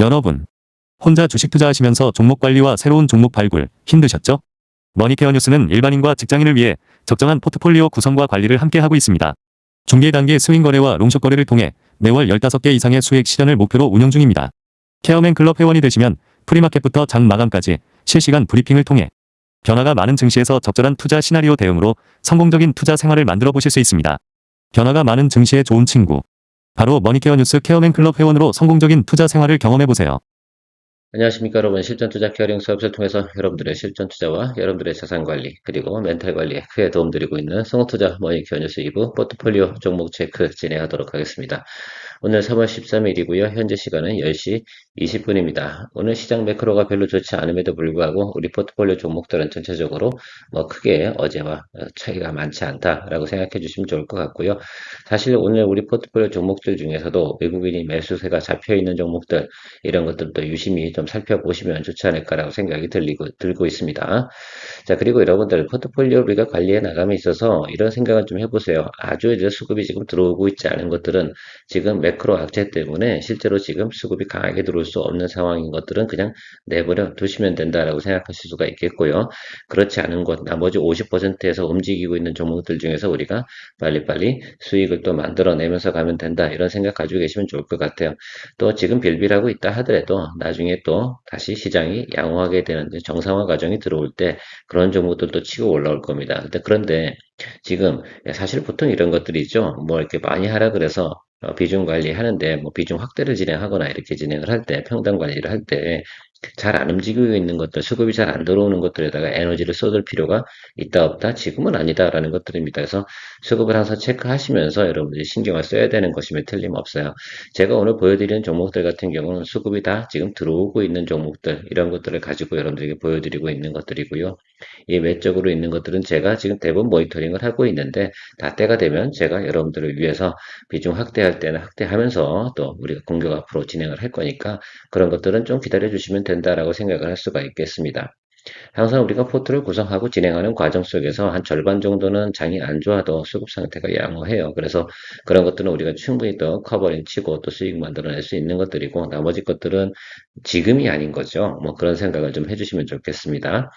여러분, 혼자 주식 투자하시면서 종목 관리와 새로운 종목 발굴 힘드셨죠? 머니케어 뉴스는 일반인과 직장인을 위해 적정한 포트폴리오 구성과 관리를 함께 하고 있습니다. 중개 단계 스윙 거래와 롱숏 거래를 통해 매월 15개 이상의 수익 실현을 목표로 운영 중입니다. 케어맨 클럽 회원이 되시면 프리마켓부터 장 마감까지 실시간 브리핑을 통해 변화가 많은 증시에서 적절한 투자 시나리오 대응으로 성공적인 투자 생활을 만들어 보실 수 있습니다. 변화가 많은 증시의 좋은 친구. 바로 머니케어 뉴스 케어맨 클럽 회원으로 성공적인 투자 생활을 경험해 보세요. 안녕하십니까 여러분. 실전 투자 케어링 수업을 통해서 여러분들의 실전 투자와 여러분들의 자산 관리 그리고 멘탈 관리에 크게 도움드리고 있는 성우투자 머니케어 뉴스 2부 포트폴리오 종목 체크 진행하도록 하겠습니다. 오늘 3월 13일이고요. 현재 시간은 10시 20분입니다. 오늘 시장 매크로가 별로 좋지 않음에도 불구하고 우리 포트폴리오 종목들은 전체적으로 크게 어제와 차이가 많지 않다라고 생각해 주시면 좋을 것 같고요. 사실 오늘 우리 포트폴리오 종목들 중에서도 외국인이 매수세가 잡혀 있는 종목들 이런 것들도 유심히 좀 살펴보시면 좋지 않을까라고 생각이 들고 있습니다. 자, 그리고 여러분들 포트폴리오 우리가 관리해 나감에 있어서 이런 생각을 좀 해보세요. 아주 이제 수급이 지금 들어오고 있지 않은 것들은 지금 매크로 악재 때문에 실제로 지금 수급이 강하게 들어올 수 없는 상황인 것들은 그냥 내버려 두시면 된다라고 생각하실 수가 있겠고요. 그렇지 않은 것, 나머지 50%에서 움직이고 있는 종목들 중에서 우리가 빨리빨리 수익을 또 만들어내면서 가면 된다. 이런 생각 가지고 계시면 좋을 것 같아요. 또 지금 빌빌하고 있다 하더라도 나중에 또 다시 시장이 양호하게 되는 정상화 과정이 들어올 때 그런 종목들도 치고 올라올 겁니다. 그런데 지금 사실 보통 이런 것들이죠. 이렇게 많이 하라 그래서 비중 관리하는데 비중 확대를 진행하거나 이렇게 진행을 할 때 평단 관리를 할 때 잘 안 움직이고 있는 것들, 수급이 잘 안 들어오는 것들에다가 에너지를 쏟을 필요가 있다 없다? 지금은 아니다라는 것들입니다. 그래서 수급을 항상 체크하시면서 여러분들이 신경을 써야 되는 것임에 틀림없어요. 제가 오늘 보여드리는 종목들 같은 경우는 수급이 다 지금 들어오고 있는 종목들, 이런 것들을 가지고 여러분들에게 보여드리고 있는 것들이고요. 이 외적으로 있는 것들은 제가 지금 대부분 모니터링을 하고 있는데 다 때가 되면 제가 여러분들을 위해서 비중 확대할 때는 확대하면서 또 우리가 공격 앞으로 진행을 할 거니까 그런 것들은 좀 기다려 주시면 된다라고 생각을 할 수가 있겠습니다. 항상 우리가 포트를 구성하고 진행하는 과정 속에서 한 절반 정도는 장이 안 좋아도 수급 상태가 양호해요. 그래서 그런 것들은 우리가 충분히 또 커버링 치고 또 수익 만들어낼 수 있는 것들이고 나머지 것들은 지금이 아닌 거죠. 그런 생각을 좀 해주시면 좋겠습니다.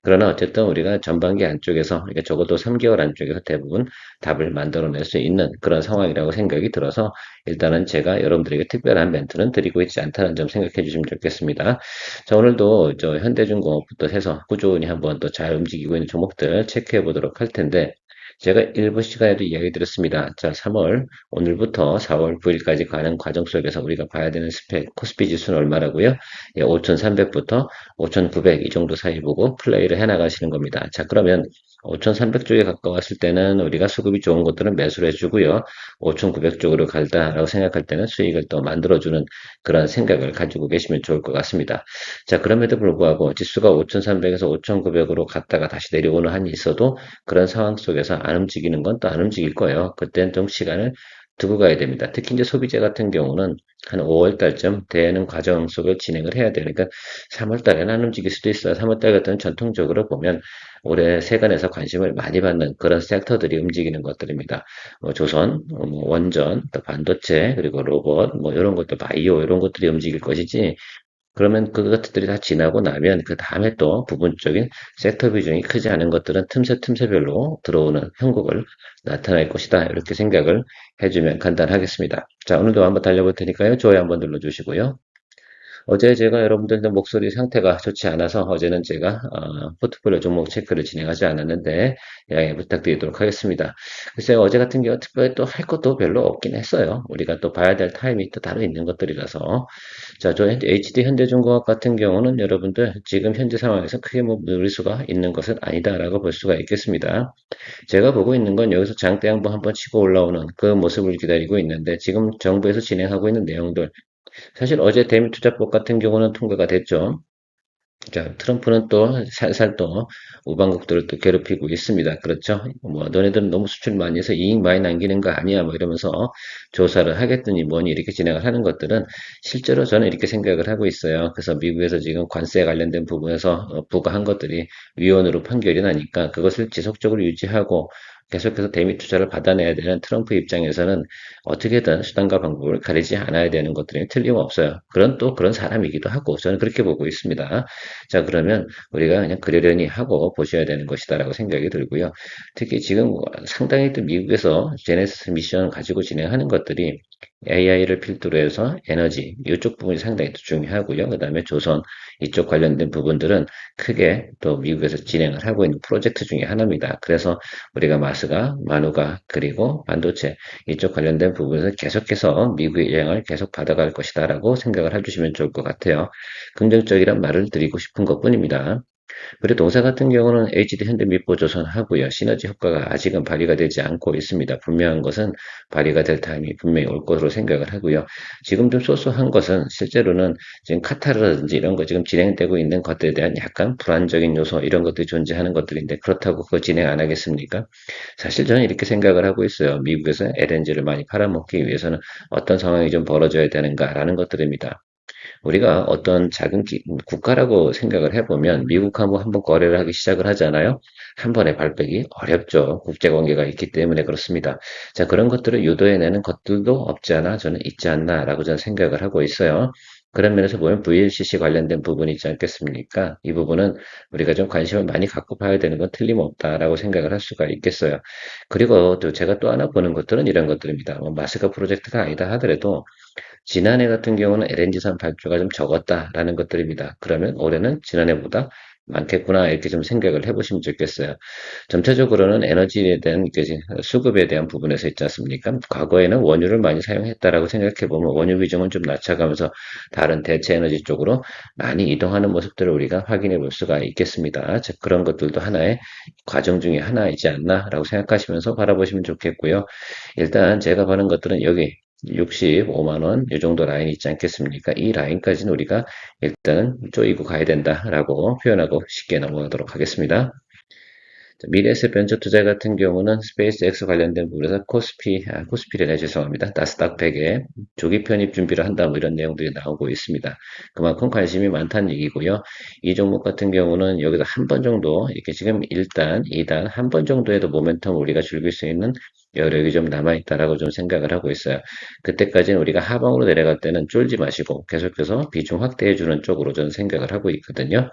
그러나 어쨌든 우리가 전반기 안쪽에서 그러니까 적어도 3개월 안쪽에서 대부분 답을 만들어낼 수 있는 그런 상황이라고 생각이 들어서 일단은 제가 여러분들에게 특별한 멘트는 드리고 있지 않다는 점 생각해 주시면 좋겠습니다. 자, 오늘도 저 현대중공업부터 해서 꾸준히 한번 또 잘 움직이고 있는 종목들 체크해 보도록 할 텐데 제가 일부 시간에도 이야기 드렸습니다. 자, 3월, 오늘부터 4월 9일까지 가는 과정 속에서 우리가 봐야 되는 스펙, 코스피 지수는 얼마라고요? 예, 5,300부터 5,900 이 정도 사이 보고 플레이를 해 나가시는 겁니다. 자, 그러면 5,300 쪽에 가까웠을 때는 우리가 수급이 좋은 것들은 매수를 해주고요. 5,900 쪽으로 갈다라고 생각할 때는 수익을 또 만들어주는 그런 생각을 가지고 계시면 좋을 것 같습니다. 자, 그럼에도 불구하고 지수가 5,300에서 5,900으로 갔다가 다시 내려오는 한이 있어도 그런 상황 속에서 안 움직이는 건 또 안 움직일 거예요. 그때는 좀 시간을 두고 가야 됩니다. 특히 이제 소비재 같은 경우는 한 5월 달쯤 되는 과정 속을 진행을 해야 돼요. 그러니까 3월 달에는 안 움직일 수도 있어요. 3월 달 같은 전통적으로 보면 올해 세간에서 관심을 많이 받는 그런 섹터들이 움직이는 것들입니다. 조선, 원전, 또 반도체, 그리고 로봇, 이런 것도 바이오 이런 것들이 움직일 것이지 그러면 그 것들이 다 지나고 나면 그 다음에 또 부분적인 섹터 비중이 크지 않은 것들은 틈새별로 들어오는 형국을 나타낼 것이다. 이렇게 생각을 해주면 간단하겠습니다. 자, 오늘도 한번 달려볼 테니까요. 좋아요 한번 눌러주시고요. 어제 제가 여러분들의 목소리 상태가 좋지 않아서 어제는 제가 포트폴리오 종목 체크를 진행하지 않았는데 양해 부탁드리도록 하겠습니다. 글쎄요, 어제 같은 경우 특별히 또 할 것도 별로 없긴 했어요. 우리가 또 봐야 될 타임이 또 따로 있는 것들이라서. 자, 저 HD 현대중공업 같은 경우는 여러분들 지금 현재 상황에서 크게 누릴 수가 있는 것은 아니다라고 볼 수가 있겠습니다. 제가 보고 있는 건 여기서 장대 한번 치고 올라오는 그 모습을 기다리고 있는데 지금 정부에서 진행하고 있는 내용들 사실 어제 대미투자법 같은 경우는 통과가 됐죠. 자, 트럼프는 또 살살 또 우방국들을 또 괴롭히고 있습니다. 그렇죠? 너네들은 너무 수출 많이 해서 이익 많이 남기는 거 아니야? 이러면서 조사를 하겠더니 뭐니 이렇게 진행을 하는 것들은 실제로 저는 이렇게 생각을 하고 있어요. 그래서 미국에서 지금 관세 관련된 부분에서 부과한 것들이 위헌으로 판결이 나니까 그것을 지속적으로 유지하고 계속해서 대미 투자를 받아내야 되는 트럼프 입장에서는 어떻게든 수단과 방법을 가리지 않아야 되는 것들이 틀림없어요. 그런 사람이기도 하고 저는 그렇게 보고 있습니다. 자, 그러면 우리가 그냥 그러려니 하고 보셔야 되는 것이다라고 생각이 들고요. 특히 지금 상당히 또 미국에서 제네시스 미션 가지고 진행하는 것들이 AI를 필두로 해서 에너지 이쪽 부분이 상당히 또 중요하고요. 그다음에 조선 이쪽 관련된 부분들은 크게 또 미국에서 진행을 하고 있는 프로젝트 중에 하나입니다. 그래서 우리가 마스가, 마누가 그리고 반도체 이쪽 관련된 부분에서 계속해서 미국의 영향을 계속 받아갈 것이다라고 생각을 해주시면 좋을 것 같아요. 긍정적이란 말을 드리고 싶은 것뿐입니다. 그리고 동사 같은 경우는 HD 현대 밉보조선 하고요. 시너지 효과가 아직은 발휘가 되지 않고 있습니다. 분명한 것은 발휘가 될 타임이 분명히 올 것으로 생각을 하고요. 지금 좀 소소한 것은 실제로는 지금 카타르라든지 이런 거 지금 진행되고 있는 것들에 대한 약간 불안적인 요소 이런 것들이 존재하는 것들인데 그렇다고 그거 진행 안 하겠습니까? 사실 저는 이렇게 생각을 하고 있어요. 미국에서 LNG를 많이 팔아먹기 위해서는 어떤 상황이 좀 벌어져야 되는가라는 것들입니다. 우리가 어떤 작은 국가라고 생각을 해보면 미국하고 한번 거래를 하기 시작을 하잖아요. 한 번에 발빼기 어렵죠. 국제관계가 있기 때문에 그렇습니다. 자, 그런 것들을 유도해내는 것들도 없지 않아 저는 있지 않나라고 저는 생각을 하고 있어요. 그런 면에서 보면 VLCC 관련된 부분이 있지 않겠습니까? 이 부분은 우리가 좀 관심을 많이 갖고 봐야 되는 건 틀림없다라고 생각을 할 수가 있겠어요. 그리고 또 제가 또 하나 보는 것들은 이런 것들입니다. 뭐 마스가 프로젝트가 아니다 하더라도 지난해 같은 경우는 LNG산 발주가 좀 적었다라는 것들입니다. 그러면 올해는 지난해보다 많겠구나 이렇게 좀 생각을 해보시면 좋겠어요. 전체적으로는 에너지에 대한 수급에 대한 부분에서 있지 않습니까? 과거에는 원유를 많이 사용했다라고 생각해 보면 원유 비중은 좀 낮춰가면서 다른 대체 에너지 쪽으로 많이 이동하는 모습들을 우리가 확인해 볼 수가 있겠습니다. 즉 그런 것들도 하나의 과정 중에 하나이지 않나라고 생각하시면서 바라보시면 좋겠고요. 일단 제가 보는 것들은 여기 65만 원, 이 정도 라인 있지 않겠습니까? 이 라인까지는 우리가 일단은 쪼이고 가야 된다라고 표현하고 쉽게 넘어가도록 하겠습니다. 미래에셋 벤처 투자 같은 경우는 스페이스X 관련된 부분에서 코스피래네 죄송합니다. 나스닥 100에 조기 편입 준비를 한다 뭐 이런 내용들이 나오고 있습니다. 그만큼 관심이 많다는 얘기고요. 이 종목 같은 경우는 여기서 한 번 정도 이렇게 지금 1단, 2단 한 번 정도에도 모멘텀 우리가 즐길 수 있는 여력이 좀 남아있다라고 좀 생각을 하고 있어요. 그때까지는 우리가 하방으로 내려갈 때는 쫄지 마시고 계속해서 비중 확대해주는 쪽으로 저는 생각을 하고 있거든요.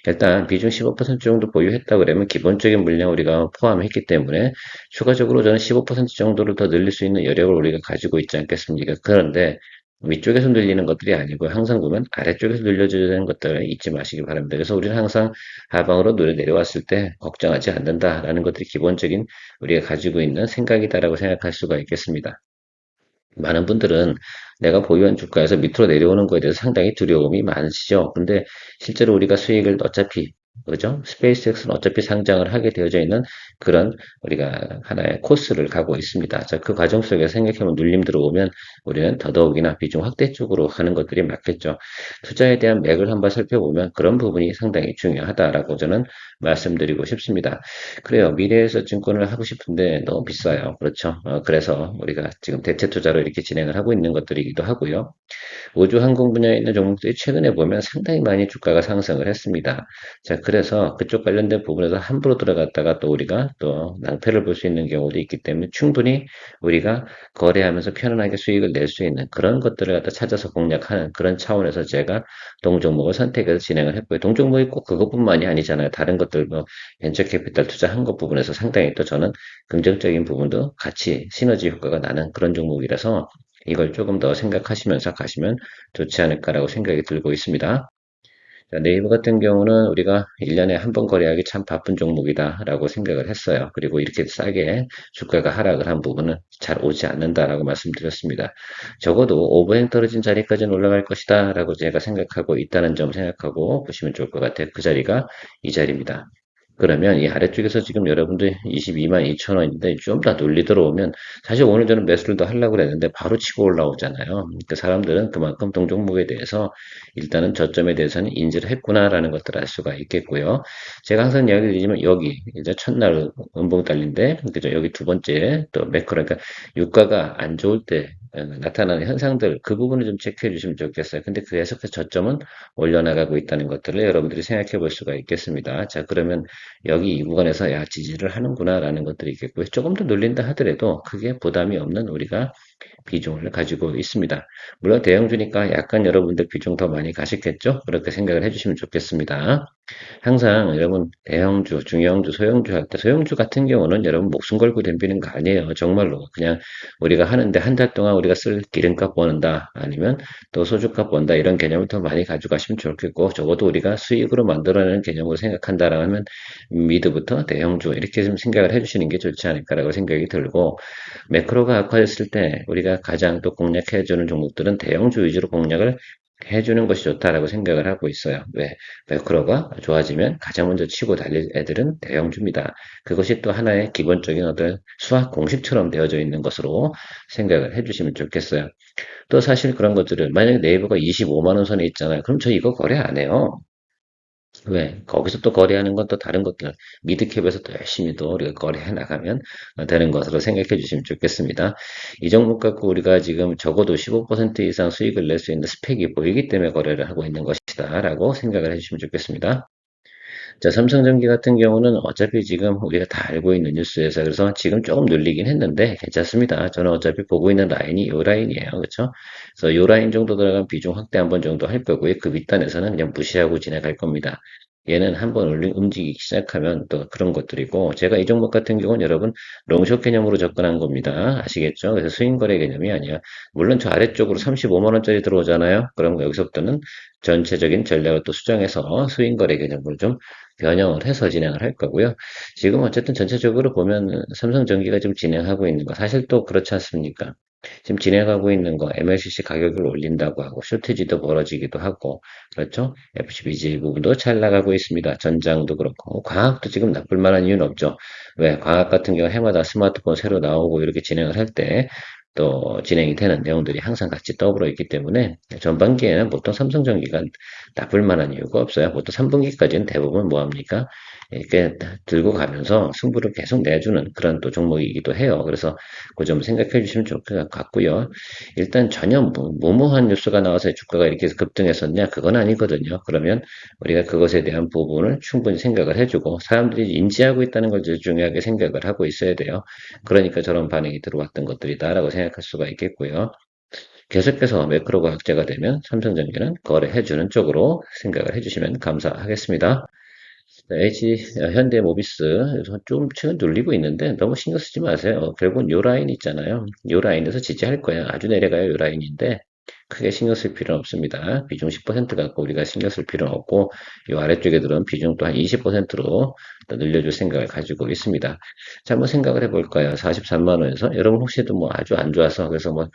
일단 비중 15% 정도 보유했다 그러면 기본적인 물량 우리가 포함했기 때문에 추가적으로 저는 15% 정도를 더 늘릴 수 있는 여력을 우리가 가지고 있지 않겠습니까? 그런데 위쪽에서 늘리는 것들이 아니고 항상 보면 아래쪽에서 늘려줘야 되는 것들을 잊지 마시기 바랍니다. 그래서 우리는 항상 하방으로 내려왔을 때 걱정하지 않는다라는 것들이 기본적인 우리가 가지고 있는 생각이다라고 생각할 수가 있겠습니다. 많은 분들은 내가 보유한 주가에서 밑으로 내려오는 거에 대해서 상당히 두려움이 많으시죠. 근데 실제로 우리가 수익을 어차피 그죠? 스페이스X는 어차피 상장을 하게 되어져 있는 그런 우리가 하나의 코스를 가고 있습니다. 자, 그 과정 속에서 생각해보면 눌림 들어오면 우리는 더더욱이나 비중 확대 쪽으로 가는 것들이 맞겠죠. 투자에 대한 맥을 한번 살펴보면 그런 부분이 상당히 중요하다라고 저는 말씀드리고 싶습니다. 그래요. 미래에서 증권을 하고 싶은데 너무 비싸요. 그렇죠. 그래서 우리가 지금 대체 투자로 이렇게 진행을 하고 있는 것들이기도 하고요. 우주 항공 분야에 있는 종목들이 최근에 보면 상당히 많이 주가가 상승을 했습니다. 자, 그래서 그쪽 관련된 부분에서 함부로 들어갔다가 또 우리가 또 낭패를 볼 수 있는 경우도 있기 때문에 충분히 우리가 거래하면서 편안하게 수익을 낼 수 있는 그런 것들을 갖다 찾아서 공략하는 그런 차원에서 제가 동종목을 선택해서 진행을 했고요. 동종목이 꼭 그것뿐만이 아니잖아요. 다른 것들 뭐 벤처 캐피탈 투자한 것 부분에서 상당히 또 저는 긍정적인 부분도 같이 시너지 효과가 나는 그런 종목이라서 이걸 조금 더 생각하시면서 가시면 좋지 않을까라고 생각이 들고 있습니다. 자, 네이버 같은 경우는 우리가 1년에 한 번 거래하기 참 바쁜 종목이다라고 생각을 했어요. 그리고 이렇게 싸게 주가가 하락을 한 부분은 잘 오지 않는다라고 말씀드렸습니다. 적어도 오버행 떨어진 자리까지는 올라갈 것이다라고 제가 생각하고 있다는 점 생각하고 보시면 좋을 것 같아요. 그 자리가 이 자리입니다. 그러면 이 아래쪽에서 지금 여러분들 22만 2천 원인데 좀 더 눌리 들어오면 사실 오늘 저는 매수를 더 하려고 그랬는데 바로 치고 올라오잖아요. 그러니까 사람들은 그만큼 동종목에 대해서 일단은 저점에 대해서는 인지를 했구나라는 것들을 알 수가 있겠고요. 제가 항상 이야기 드리지만 여기 이제 첫날 음봉 달린데 그죠? 여기 두 번째 또 매크로 그러니까 유가가 안 좋을 때 나타나는 현상들 그 부분을 좀 체크해 주시면 좋겠어요. 근데 계속해서 저점은 올려나가고 있다는 것들을 여러분들이 생각해 볼 수가 있겠습니다. 자, 그러면 여기 이 구간에서 야 지지를 하는구나라는 것들이 있겠고요. 조금 더 눌린다 하더라도 크게 부담이 없는 우리가 비중을 가지고 있습니다. 물론 대형주니까 약간 여러분들 비중 더 많이 가시겠죠? 그렇게 생각을 해주시면 좋겠습니다. 항상 여러분 대형주, 중형주, 소형주 할 때 소형주 같은 경우는 여러분 목숨 걸고 덤비는 거 아니에요. 정말로 그냥 우리가 하는데 한 달 동안 우리가 쓸 기름값 버는다 아니면 또 소주값 번다 이런 개념을 더 많이 가져가시면 좋겠고 적어도 우리가 수익으로 만들어내는 개념으로 생각한다라면 미드부터 대형주 이렇게 좀 생각을 해주시는 게 좋지 않을까라고 생각이 들고 매크로가 악화됐을 때 우리가 가장 또 공략해주는 종목들은 대형주 위주로 공략을 해주는 것이 좋다라고 생각을 하고 있어요. 왜? 매크로가 좋아지면 가장 먼저 치고 달릴 애들은 대형주입니다. 그것이 또 하나의 기본적인 어떤 수학 공식처럼 되어져 있는 것으로 생각을 해주시면 좋겠어요. 또 사실 그런 것들을 만약에 네이버가 25만 원 선에 있잖아요. 그럼 저 이거 거래 안 해요. 왜? 거기서 또 거래하는 건 또 다른 것들, 미드캡에서 또 열심히 또 우리가 거래해 나가면 되는 것으로 생각해 주시면 좋겠습니다. 이 종목 갖고 우리가 지금 적어도 15% 이상 수익을 낼 수 있는 스펙이 보이기 때문에 거래를 하고 있는 것이다. 라고 생각을 해 주시면 좋겠습니다. 자, 삼성전기 같은 경우는 어차피 지금 우리가 다 알고 있는 뉴스에서 그래서 지금 조금 눌리긴 했는데 괜찮습니다. 저는 어차피 보고 있는 라인이 요 라인이에요. 그렇죠? 그래서 요 라인 정도 들어간 비중 확대 한 번 정도 할 거고요. 그 윗단에서는 그냥 무시하고 지나갈 겁니다. 얘는 한번 움직이기 시작하면 또 그런 것들이고 제가 이 종목 같은 경우는 여러분 롱숏 개념으로 접근한 겁니다. 아시겠죠? 그래서 스윙 거래 개념이 아니야. 물론 저 아래쪽으로 35만 원짜리 들어오잖아요. 그럼 여기서부터는 전체적인 전략을 또 수정해서 스윙 거래 개념으로 좀 변형을 해서 진행을 할 거고요. 지금 어쨌든 전체적으로 보면 삼성전기가 지금 진행하고 있는 거 사실 또 그렇지 않습니까? 지금 진행하고 있는 거 MLCC 가격을 올린다고 하고 쇼트지도 벌어지기도 하고 그렇죠? FCBG 부분도 잘 나가고 있습니다. 전장도 그렇고 광학도 지금 나쁠 만한 이유는 없죠. 왜? 광학 같은 경우 해마다 스마트폰 새로 나오고 이렇게 진행을 할 때 또 진행이 되는 내용들이 항상 같이 떠오르 있기 때문에 전반기에는 보통 삼성전기가 나쁠 만한 이유가 없어요. 보통 3분기까지는 대부분 뭐합니까? 이렇게 들고 가면서 승부를 계속 내주는 그런 또 종목이기도 해요. 그래서 그 점 생각해 주시면 좋을 것 같고요. 일단 전혀 무모한 뉴스가 나와서 주가가 이렇게 급등했었냐? 그건 아니거든요. 그러면 우리가 그것에 대한 부분을 충분히 생각을 해주고 사람들이 인지하고 있다는 걸 중요하게 생각을 하고 있어야 돼요. 그러니까 저런 반응이 들어왔던 것들이다라고 생각할 수가 있겠고요. 계속해서 매크로가 악재가 되면 삼성전기는 거래해주는 쪽으로 생각을 해주시면 감사하겠습니다. 현대모비스 좀 최근 눌리고 있는데 너무 신경 쓰지 마세요. 결국은 요 라인 있잖아요. 요 라인에서 지지할 거야. 아주 내려가요. 요 라인인데 크게 신경 쓸 필요는 없습니다. 비중 10% 갖고 우리가 신경 쓸 필요는 없고 요 아래쪽에 들은 비중 또 한 20%로 늘려줄 생각을 가지고 있습니다. 자, 한번 생각을 해볼까요? 43만 원에서 여러분 혹시도 뭐 아주 안 좋아서 그래서 뭐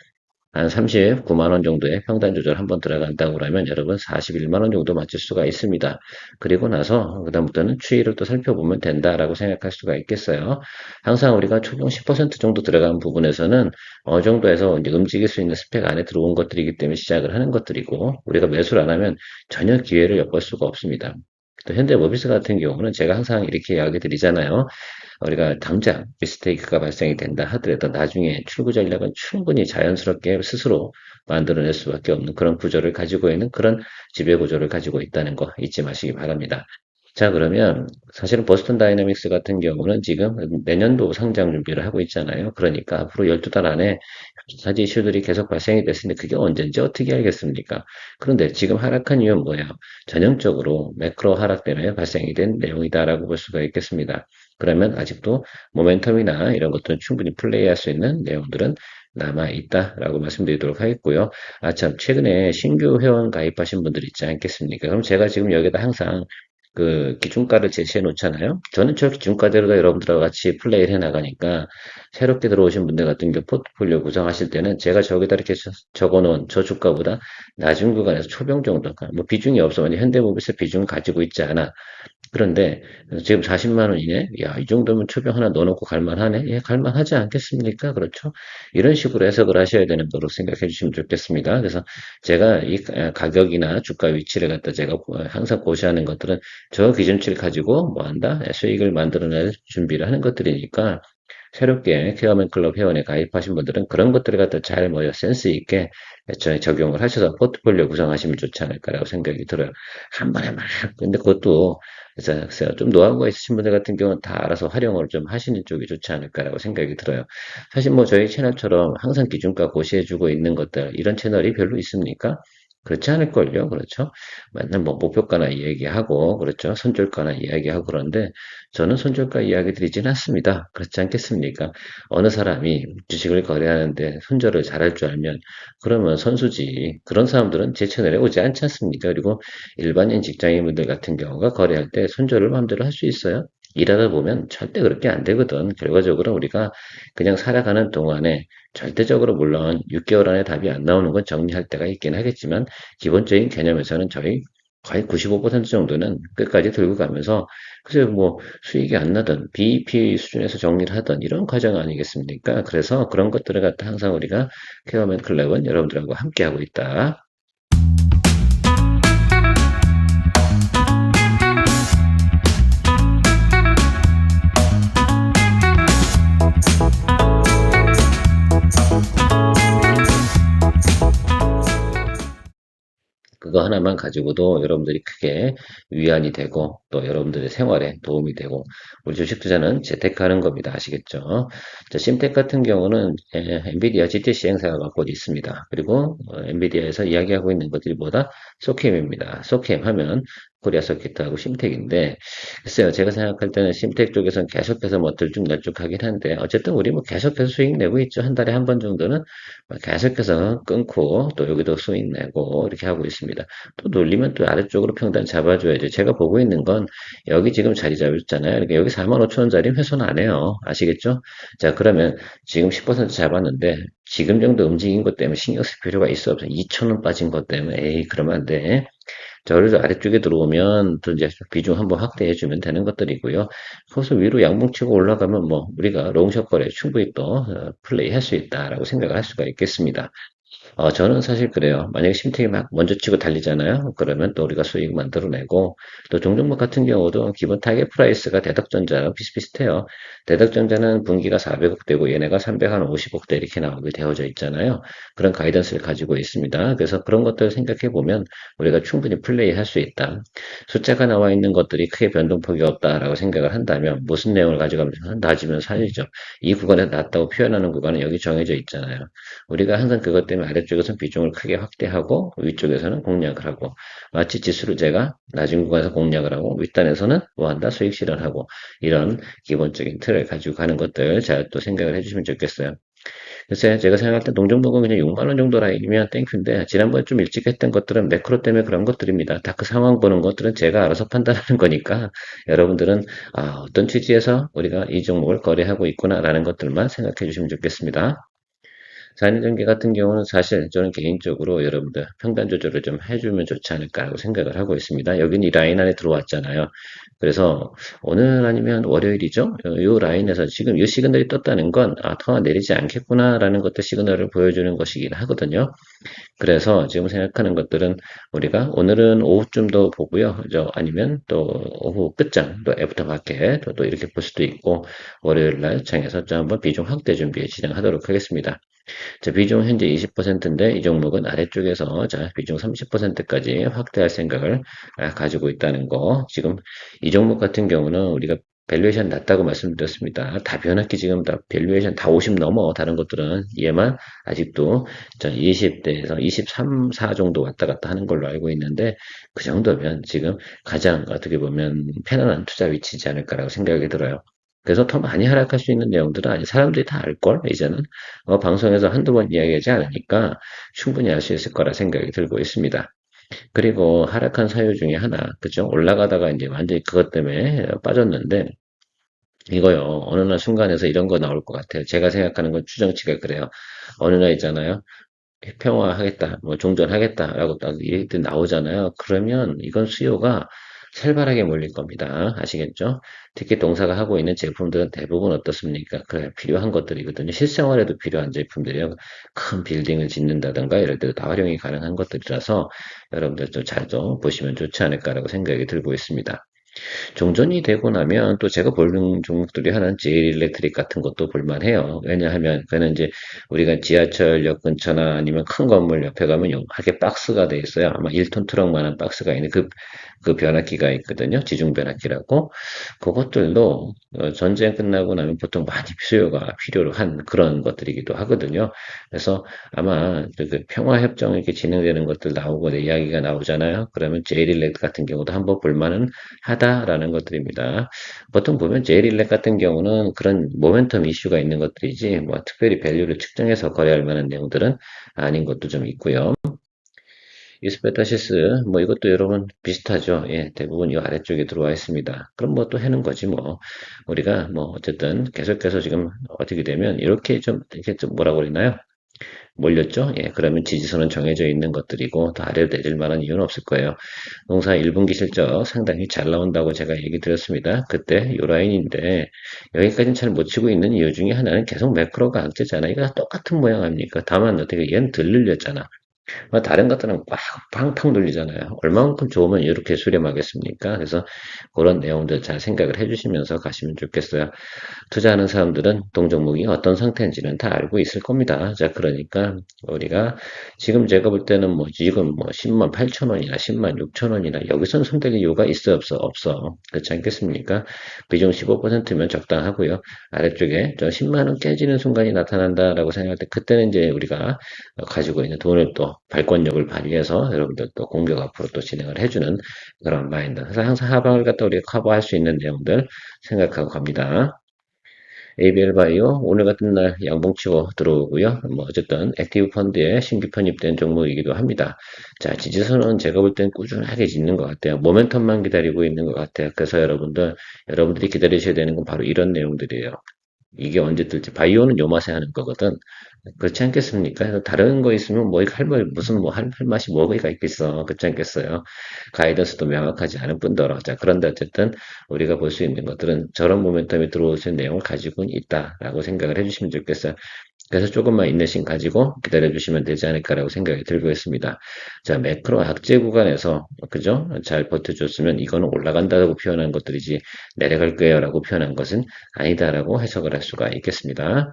한 39만 원 정도의 평단 조절 한번 들어간다고 그러면 여러분 41만 원 정도 맞출 수가 있습니다. 그리고 나서 그다음부터는 추이를 또 살펴보면 된다라고 생각할 수가 있겠어요. 항상 우리가 초경 10% 정도 들어간 부분에서는 어느 정도에서 이제 움직일 수 있는 스펙 안에 들어온 것들이기 때문에 시작을 하는 것들이고 우리가 매수를 안 하면 전혀 기회를 엿볼 수가 없습니다. 또 현대모비스 같은 경우는 제가 항상 이렇게 이야기 드리잖아요. 우리가 당장 미스테이크가 발생이 된다 하더라도 나중에 출구 전략은 충분히 자연스럽게 스스로 만들어낼 수밖에 없는 그런 구조를 가지고 있는 그런 지배 구조를 가지고 있다는 거 잊지 마시기 바랍니다. 자, 그러면 사실은 보스턴 다이내믹스 같은 경우는 지금 내년도 상장 준비를 하고 있잖아요. 그러니까 앞으로 12달 안에 여러 가지 이슈들이 계속 발생이 됐으니 그게 언제인지 어떻게 알겠습니까? 그런데 지금 하락한 이유는 뭐예요? 전형적으로 매크로 하락 때문에 발생이 된 내용이다라고 볼 수가 있겠습니다. 그러면 아직도 모멘텀이나 이런 것들은 충분히 플레이할 수 있는 내용들은 남아 있다라고 말씀드리도록 하겠고요. 아, 참, 최근에 신규 회원 가입하신 분들 있지 않겠습니까? 그럼 제가 지금 여기다 항상 그 기준가를 제시해 놓잖아요. 저는 저 기준가대로 여러분들과 같이 플레이를 해 나가니까 새롭게 들어오신 분들 같은 경우 포트폴리오 구성하실 때는 제가 저기다 이렇게 적어 놓은 저 주가보다 낮은 구간에서 초병 정도, 뭐 비중이 없어. 현대모비스 비중을 가지고 있지 않아. 그런데 지금 40만 원이네. 야, 이 정도면 초병 하나 넣어놓고 갈만하네. 예, 갈만하지 않겠습니까? 그렇죠? 이런 식으로 해석을 하셔야 되는 거로 생각해 주시면 좋겠습니다. 그래서 제가 이 가격이나 주가 위치를 갖다 제가 항상 고시하는 것들은 저 기준치를 가지고 뭐 한다? 수익을 만들어낼 준비를 하는 것들이니까 새롭게 케어맨 클럽 회원에 가입하신 분들은 그런 것들을 갖다 잘 센스 있게 적용을 하셔서 포트폴리오 구성하시면 좋지 않을까라고 생각이 들어요. 한 번에 막, 근데 그것도 그래서 좀 노하우가 있으신 분들 같은 경우는 다 알아서 활용을 좀 하시는 쪽이 좋지 않을까라고 생각이 들어요. 사실 뭐 저희 채널처럼 항상 기준가 고시해주고 있는 것들, 이런 채널이 별로 있습니까? 그렇지 않을걸요. 그렇죠. 맨날 뭐 목표가나 이야기하고, 그렇죠. 손절가나 이야기하고 그런데 저는 손절가 이야기 드리지는 않습니다. 그렇지 않겠습니까? 어느 사람이 주식을 거래하는데 손절을 잘할 줄 알면 그러면 선수지. 그런 사람들은 제 채널에 오지 않지 않습니까? 그리고 일반인 직장인분들 같은 경우가 거래할 때 손절을 마음대로 할 수 있어요. 일하다 보면 절대 그렇게 안 되거든. 결과적으로 우리가 그냥 살아가는 동안에 절대적으로 물론 6개월 안에 답이 안 나오는 건 정리할 때가 있긴 하겠지만 기본적인 개념에서는 저희 거의 95% 정도는 끝까지 들고 가면서 그래서 뭐 수익이 안 나든 BEP 수준에서 정리를 하든 이런 과정 아니겠습니까? 그래서 그런 것들을 갖다 항상 우리가 케어맨 클럽은 여러분들하고 함께 하고 있다. 그거 하나만 가지고도 여러분들이 크게 위안이 되고 또 여러분들의 생활에 도움이 되고 우리 주식 투자는 재테크하는 겁니다. 아시겠죠? 자, 심텍 같은 경우는 엔비디아 GTC 행사가 곧 있습니다. 그리고 엔비디아에서 이야기하고 있는 것들이 뭐다? 소캠입니다. 소캠 하면 코리아 서킷하고 심텍인데 글쎄요. 제가 생각할 때는 심텍 쪽에서는 계속해서 뭐 들쭉날쭉하긴 한데 어쨌든 우리 뭐 계속해서 수익 내고 있죠. 한 달에 한 번 정도는 계속해서 끊고 또 여기도 수익 내고 이렇게 하고 있습니다. 또 놀리면 또 아래쪽으로 평단 잡아줘야죠. 제가 보고 있는 건 여기 지금 자리 잡았잖아요. 그러니까 여기 45,000원짜리 훼손 안 해요. 아시겠죠? 자, 그러면 지금 10% 잡았는데 지금 정도 움직인 것 때문에 신경 쓸 필요가 있어 없어. 2,000원 빠진 것 때문에 에이 그러면 안 돼. 자, 그래서 아래쪽에 들어오면 또 이제 비중 한번 확대해 주면 되는 것들이고요. 거기서 위로 양봉치고 올라가면 뭐 우리가 롱숏 거래 충분히 또 플레이 할 수 있다라고 생각을 할 수가 있겠습니다. 저는 사실 그래요. 만약에 심택이 막 먼저 치고 달리잖아요. 그러면 또 우리가 수익 만들어내고, 또 종종목 같은 경우도 기본 타겟 프라이스가 대덕전자랑 비슷비슷해요. 대덕전자는 분기가 400억대고 얘네가 350억대 이렇게 나오게 되어져 있잖아요. 그런 가이던스를 가지고 있습니다. 그래서 그런 것들을 생각해 보면 우리가 충분히 플레이 할 수 있다. 숫자가 나와 있는 것들이 크게 변동폭이 없다라고 생각을 한다면 무슨 내용을 가져가면서 낮으면 살리죠. 이 구간에 낮다고 표현하는 구간은 여기 정해져 있잖아요. 우리가 항상 그것 때문에 아래쪽에서는 비중을 크게 확대하고 위쪽에서는 공략을 하고 마치 지수를 제가 낮은 구간에서 공략을 하고 윗단에서는 뭐한다 수익 실현하고 이런 기본적인 틀을 가지고 가는 것들 잘 또 생각을 해주시면 좋겠어요. 그래서 제가 생각할 때 농정보금 그냥 6만 원 정도 라인이면 땡큐인데 지난번에 좀 일찍 했던 것들은 매크로 때문에 그런 것들입니다. 다 그 상황 보는 것들은 제가 알아서 판단하는 거니까 여러분들은 어떤 취지에서 우리가 이 종목을 거래하고 있구나라는 것들만 생각해 주시면 좋겠습니다. 자연전개 같은 경우는 사실 저는 개인적으로 여러분들 평단 조절을 좀 해주면 좋지 않을까라고 생각을 하고 있습니다. 여기는 이 라인 안에 들어왔잖아요. 그래서 오늘 아니면 월요일이죠. 이 라인에서 지금 이 시그널이 떴다는 건 더 내리지 않겠구나라는 것도 시그널을 보여주는 것이긴 하거든요. 그래서 지금 생각하는 것들은 우리가 오늘은 오후쯤도 보고요. 아니면 또 오후 끝장, 또 애프터 마켓, 또 이렇게 볼 수도 있고 월요일 날 장에서 또 한번 비중 확대 준비 진행하도록 하겠습니다. 자, 비중 현재 20%인데 이 종목은 아래쪽에서 자, 비중 30%까지 확대할 생각을 가지고 있다는 거. 지금 이 종목 같은 경우는 우리가 밸류에이션 낮다고 말씀드렸습니다. 다 변했기 지금 다 밸류에이션 다 50 넘어. 다른 것들은 얘만 아직도 20대에서 23, 4 정도 왔다 갔다 하는 걸로 알고 있는데 그 정도면 지금 가장 어떻게 보면 편안한 투자 위치지 않을까라고 생각이 들어요. 그래서 더 많이 하락할 수 있는 내용들은 아니 사람들이 다 알걸 이제는 방송에서 한두 번 이야기하지 않으니까 충분히 알 수 있을 거라 생각이 들고 있습니다. 그리고 하락한 사유 중에 하나, 그죠? 올라가다가 이제 완전히 그것 때문에 빠졌는데, 이거요, 어느 날 순간에서 이런 거 나올 것 같아요. 제가 생각하는 건 추정치가 그래요. 어느 날 있잖아요. 평화하겠다, 뭐 종전하겠다라고 딱 얘기들 나오잖아요. 그러면 이건 수요가 살벌하게 몰릴 겁니다. 아시겠죠? 특히 동사가 하고 있는 제품들은 대부분 어떻습니까? 그래, 필요한 것들이거든요. 실생활에도 필요한 제품들이요. 큰 빌딩을 짓는다든가 이럴 때도 다 활용이 가능한 것들이라서 여러분들 좀 잘 좀 보시면 좋지 않을까라고 생각이 들고 있습니다. 종전이 되고 나면 또 제가 보는 종목들이 하나는 제일 일렉트릭 같은 것도 볼만해요. 왜냐하면 그는 이제 우리가 지하철역 근처나 아니면 큰 건물 옆에 가면 용하게 박스가 돼 있어요. 아마 1톤 트럭만한 박스가 있는 그 변압기가 있거든요. 지중 변압기라고. 그것들도 전쟁 끝나고 나면 보통 많이 수요가 필요로 한 그런 것들이기도 하거든요. 그래서 아마 그 평화협정 이렇게 진행되는 것들 나오고 내 이야기가 나오잖아요. 그러면 제일일렉 같은 경우도 한번 볼만은 하다라는 것들입니다. 보통 보면 제일일렉 같은 경우는 그런 모멘텀 이슈가 있는 것들이지 뭐 특별히 밸류를 측정해서 거래할 만한 내용들은 아닌 것도 좀 있고요. 이스페타시스 뭐 이것도 여러분 비슷하죠. 예, 대부분 이 아래쪽에 들어와 있습니다. 그럼 뭐 또 해는 거지 뭐. 우리가 뭐 어쨌든 계속해서 지금 어떻게 되면 이렇게 좀 뭐라고 그러나요? 몰렸죠? 예, 그러면 지지선은 정해져 있는 것들이고 더 아래로 내릴 만한 이유는 없을 거예요. 농사 1분기 실적 상당히 잘 나온다고 제가 얘기 드렸습니다. 그때 요 라인인데 여기까지는 잘 못 치고 있는 이유 중에 하나는 계속 매크로가 악재잖아. 이거 다 똑같은 모양 아닙니까? 다만 어떻게 얘는 덜 늘렸잖아. 다른 것들은 꽉 팡팡 돌리잖아요. 얼마만큼 좋으면 이렇게 수렴하겠습니까? 그래서 그런 내용들 잘 생각을 해주시면서 가시면 좋겠어요. 투자하는 사람들은 동종목이 어떤 상태인지는 다 알고 있을 겁니다. 자, 그러니까 우리가 지금 제가 볼 때는 뭐 지금 뭐 10만 8천 원이나 10만 6천 원이나 여기선 손댈 이유가 있어 없어 없어. 그렇지 않겠습니까? 비중 15%면 적당하고요. 아래쪽에 저 10만 원 깨지는 순간이 나타난다라고 생각할 때 그때는 이제 우리가 가지고 있는 돈을 또 발권력을 발휘해서 여러분들 또 공격 앞으로 또 진행을 해주는 그런 마인드. 그래서 항상 하방을 갖다 우리가 커버할 수 있는 내용들 생각하고 갑니다. ABL 바이오 오늘 같은 날 양봉치고 들어오고요. 뭐 어쨌든 액티브 펀드에 신규 편입된 종목이기도 합니다. 자, 지지선은 제가 볼 땐 꾸준하게 짓는 것 같아요. 모멘텀만 기다리고 있는 것 같아요. 그래서 여러분들이 기다리셔야 되는 건 바로 이런 내용들이에요. 이게 언제 뜰지 바이오는 요 맛에 하는 거거든. 그렇지 않겠습니까? 그래서 다른 거 있으면 뭐 무슨 뭐 할 맛이 뭐가 있겠어. 그렇지 않겠어요? 가이던스도 명확하지 않은 뿐더러. 자, 그런데 어쨌든 우리가 볼 수 있는 것들은 저런 모멘텀이 들어올 수 있는 내용을 가지고 있다라고 생각을 해주시면 좋겠어요. 그래서 조금만 인내심 가지고 기다려주시면 되지 않을까라고 생각이 들고 있습니다. 자, 매크로 악재 구간에서, 그죠? 잘 버텨줬으면 이거는 올라간다고 표현한 것들이지 내려갈 거예요라고 표현한 것은 아니다라고 해석을 할 수가 있겠습니다.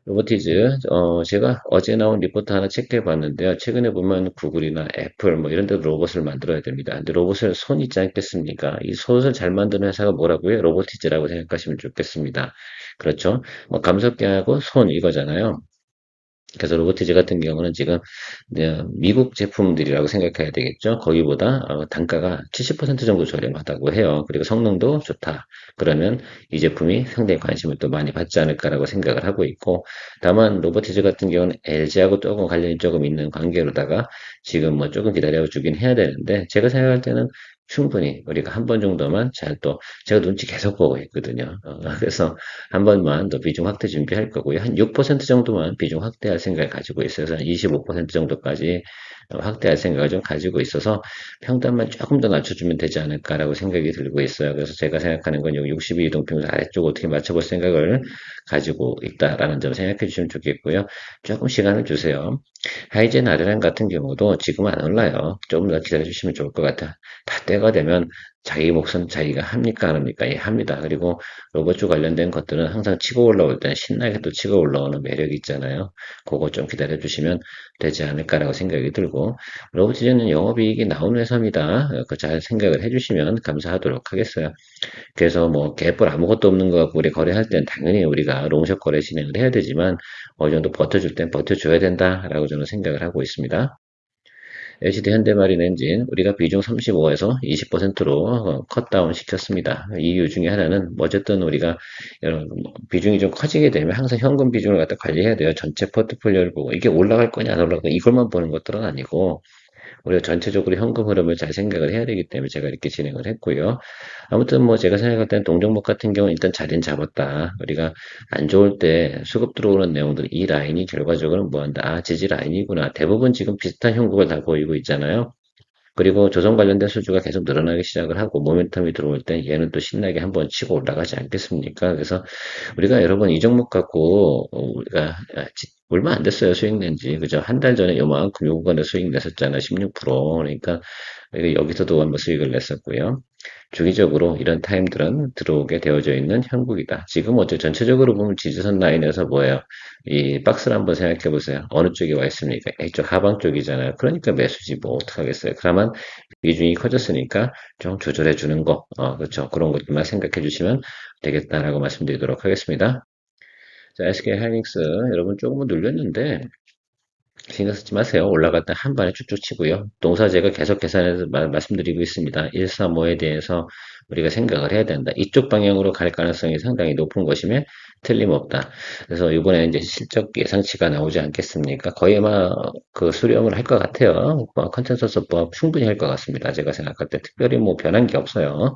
로보티즈, 제가 어제 나온 리포트 하나 체크해 봤는데요. 최근에 보면 구글이나 애플 뭐 이런 데도 로봇을 만들어야 됩니다. 근데 로봇을 손 있지 않겠습니까? 이 손을 잘 만드는 회사가 뭐라고요? 로보티즈라고 생각하시면 좋겠습니다. 그렇죠? 뭐 감속기하고 손 이거잖아요. 그래서 로보티즈 같은 경우는 지금 미국 제품들이라고 생각해야 되겠죠. 거기보다 단가가 70% 정도 저렴하다고 해요. 그리고 성능도 좋다. 그러면 이 제품이 상당히 관심을 또 많이 받지 않을까라고 생각을 하고 있고, 다만 로보티즈 같은 경우는 LG하고 조금 관련이 조금 있는 관계로다가 지금 뭐 조금 기다려 주긴 해야 되는데, 제가 생각할 때는 충분히 우리가 한 번 정도만 잘 또 제가 눈치 계속 보고 있거든요. 그래서 한 번만 더 비중 확대 준비할 거고요. 한 6% 정도만 비중 확대할 생각을 가지고 있어요. 그래서 한 25% 정도까지 확대할 생각을 좀 가지고 있어서 평단만 조금 더 낮춰주면 되지 않을까라고 생각이 들고 있어요. 그래서 제가 생각하는 건 여기 62이동평균 아래쪽 어떻게 맞춰볼 생각을 가지고 있다라는 점 생각해 주시면 좋겠고요. 조금 시간을 주세요. 하이젠 아르란 같은 경우도 지금 안 올라요. 조금 더 기다려 주시면 좋을 것 같아요. 다 때가 되면 자기 몫은 자기가 합니까 안 합니까? 예, 합니다. 그리고 로봇주 관련된 것들은 항상 치고 올라올 때는 신나게 또 치고 올라오는 매력이 있잖아요. 그거 좀 기다려 주시면 되지 않을까라고 생각이 들고, 로봇주는 영업이익이 나오는 회사입니다. 그 잘 생각을 해주시면 감사하도록 하겠어요. 그래서 뭐 개뿔 아무것도 없는 거 갖고 우리 거래할 땐 당연히 우리가 롱숏 거래 진행을 해야 되지만 어느 정도 버텨줄 땐 버텨줘야 된다라고 저는 생각을 하고 있습니다. LCD 현대마린 엔진 우리가 비중 35에서 20%로 컷다운 시켰습니다. 이유 중에 하나는 어쨌든 우리가 비중이 좀 커지게 되면 항상 현금 비중을 갖다 관리해야 돼요. 전체 포트폴리오를 보고 이게 올라갈 거냐 안 올라갈 거냐 이걸만 보는 것들은 아니고 우리가 전체적으로 현금 흐름을 잘 생각을 해야 되기 때문에 제가 이렇게 진행을 했고요. 아무튼 뭐 제가 생각할 때는 동종목 같은 경우는 일단 자리는 잡았다. 우리가 안 좋을 때 수급 들어오는 내용들 이 라인이 결과적으로 뭐한다. 아, 지지 라인이구나. 대부분 지금 비슷한 형국을 다 보이고 있잖아요. 그리고 조선 관련된 수주가 계속 늘어나기 시작을 하고 모멘텀이 들어올 때 얘는 또 신나게 한번 치고 올라가지 않겠습니까? 그래서 우리가 여러분 이 종목 갖고 우리가 얼마 안 됐어요 수익 낸지 그죠? 한 달 전에 요만큼 요구간에 수익 냈었잖아 16%. 그러니까 여기서도 한번 수익을 냈었고요. 주기적으로 이런 타임들은 들어오게 되어져 있는 형국이다. 지금 어째 전체적으로 보면 지지선 라인에서 뭐예요? 이 박스를 한번 생각해 보세요. 어느 쪽에 와 있습니까? 이쪽 하방 쪽이잖아요. 그러니까 매수지 뭐 어떡하겠어요. 그러면 비중이 커졌으니까 좀 조절해 주는 거, 그렇죠. 그런 것들만 생각해 주시면 되겠다라고 말씀드리도록 하겠습니다. 자, SK 하이닉스 여러분 조금은 눌렸는데 신경 쓰지 마세요. 올라갈 때 한 번에 쭉쭉 치고요. 동사 제가 계속 계산해서 말씀드리고 있습니다. 135에 대해서 우리가 생각을 해야 된다. 이쪽 방향으로 갈 가능성이 상당히 높은 것임에 틀림없다. 그래서 이번에 이제 실적 예상치가 나오지 않겠습니까? 거의 아마 그 수렴을 할 것 같아요. 컨센서스 뭐 충분히 할 것 같습니다. 제가 생각할 때 특별히 뭐 변한 게 없어요.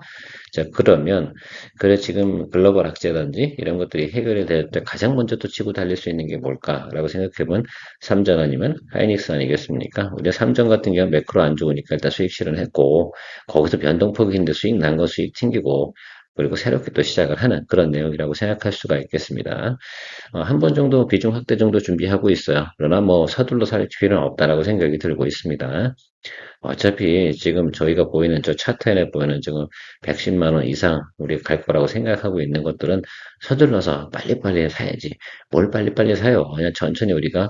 자, 그러면, 그래, 지금 글로벌 악재든지 이런 것들이 해결이 될 때 가장 먼저 또 치고 달릴 수 있는 게 뭘까라고 생각해보면 삼전 아니면 하이닉스 아니겠습니까? 우리가 삼전 같은 경우는 매크로 안 좋으니까 일단 수익 실현했고, 거기서 변동폭인데 수익 난 거 수익 튕기고, 그리고 새롭게 또 시작을 하는 그런 내용이라고 생각할 수가 있겠습니다. 한 번 정도 비중 확대 정도 준비하고 있어요. 그러나 뭐 서둘러 살 필요는 없다라고 생각이 들고 있습니다. 어차피 지금 저희가 보이는 저 차트에 보이는 지금 110만 원 이상 우리가 갈 거라고 생각하고 있는 것들은 서둘러서 빨리빨리 사야지. 뭘 빨리빨리 사요. 그냥 천천히 우리가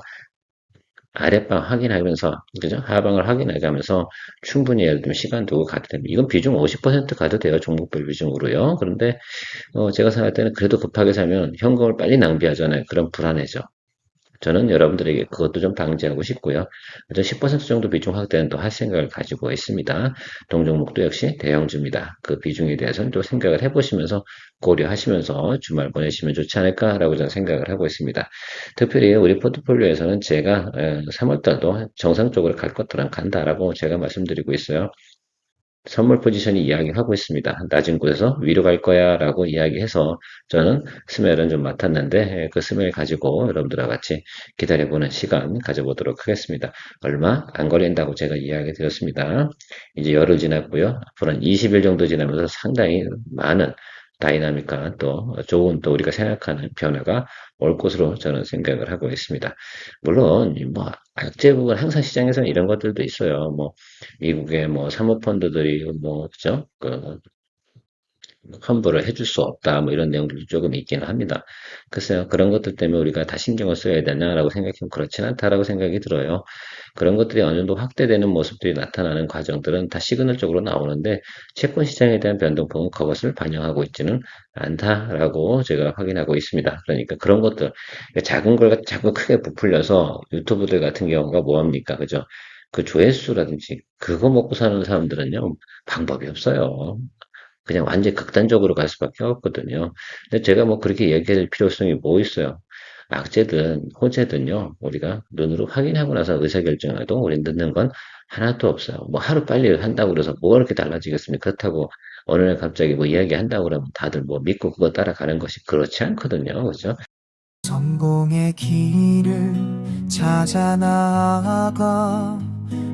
아랫방 확인하면서, 그죠? 하방을 확인해가면서 충분히 예를 들면 시간 두고 가도 됩니다. 이건 비중 50% 가도 돼요. 종목별 비중으로요. 그런데, 제가 생각할 때는 그래도 급하게 사면 현금을 빨리 낭비하잖아요. 그럼 불안해져. 저는 여러분들에게 그것도 좀 방지하고 싶고요. 10% 정도 비중 확대는 또 할 생각을 가지고 있습니다. 동종목도 역시 대형주입니다. 그 비중에 대해서는 또 생각을 해보시면서 고려하시면서 주말 보내시면 좋지 않을까라고 저는 생각을 하고 있습니다. 특별히 우리 포트폴리오에서는 제가 3월달도 정상적으로 갈 것들은 간다라고 제가 말씀드리고 있어요. 선물 포지션이 이야기하고 있습니다. 낮은 곳에서 위로 갈 거야 라고 이야기해서 저는 스멜은 좀 맡았는데 그 스멜 가지고 여러분들과 같이 기다려보는 시간 가져보도록 하겠습니다. 얼마 안 걸린다고 제가 이야기 드렸습니다. 이제 열흘 지났고요. 앞으로는 20일 정도 지나면서 상당히 많은 다이나믹한 또 좋은 또 우리가 생각하는 변화가 올 것으로 저는 생각을 하고 있습니다. 물론 뭐 악재 부분 항상 시장에서는 이런 것들도 있어요. 뭐 미국의 뭐 사모펀드들이 뭐 그죠? 그 환불을 해줄 수 없다 뭐 이런 내용들도 조금 있기는 합니다. 글쎄요 그런 것들 때문에 우리가 다 신경을 써야 되냐라고 생각하면 그렇진 않다라고 생각이 들어요. 그런 것들이 어느 정도 확대되는 모습들이 나타나는 과정들은 다 시그널적으로 나오는데 채권 시장에 대한 변동폭은 그것을 반영하고 있지는 않다라고 제가 확인하고 있습니다. 그러니까 그런 것들 작은 걸 자꾸 크게 부풀려서 유튜브들 같은 경우가 뭐합니까 그죠? 그 조회수라든지 그거 먹고 사는 사람들은요 방법이 없어요. 그냥 완전히 극단적으로 갈 수밖에 없거든요. 근데 제가 뭐 그렇게 얘기할 필요성이 뭐 있어요. 악재든 호재든요. 우리가 눈으로 확인하고 나서 의사결정해도 우리 늦는 건 하나도 없어요. 뭐 하루 빨리 한다고 그래서 뭐가 그렇게 달라지겠습니까? 그렇다고 어느 날 갑자기 뭐 이야기한다고 그러면 다들 뭐 믿고 그거 따라가는 것이 그렇지 않거든요. 그죠? 성공의 길을 찾아 나아가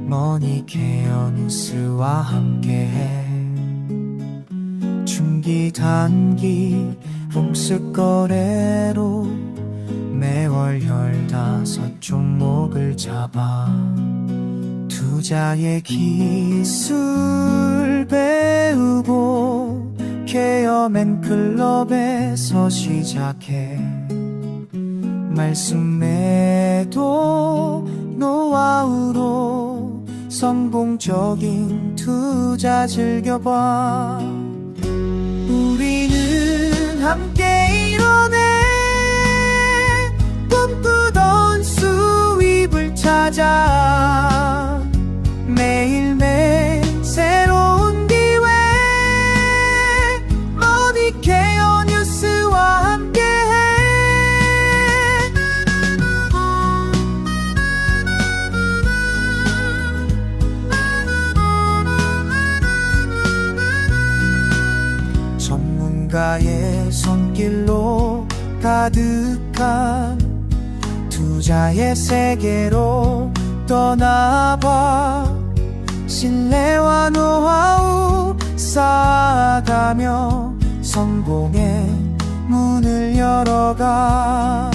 머니케어 뉴스와 함께해 중기 단기 복습 거래로 매월 15종목을 잡아 투자의 기술 배우고 케어맨 클럽에서 시작해 말씀 매도 노하우로 성공적인 투자 즐겨봐 우리는 함께 이뤄내 꿈꾸던 수입을 찾아 매일매일 새로운 기회 머니케어 뉴스와 함께해 전문가의 손길로 가득한 투자의 세계로 떠나봐 신뢰와 노하우 쌓아가며 성공의 문을 열어가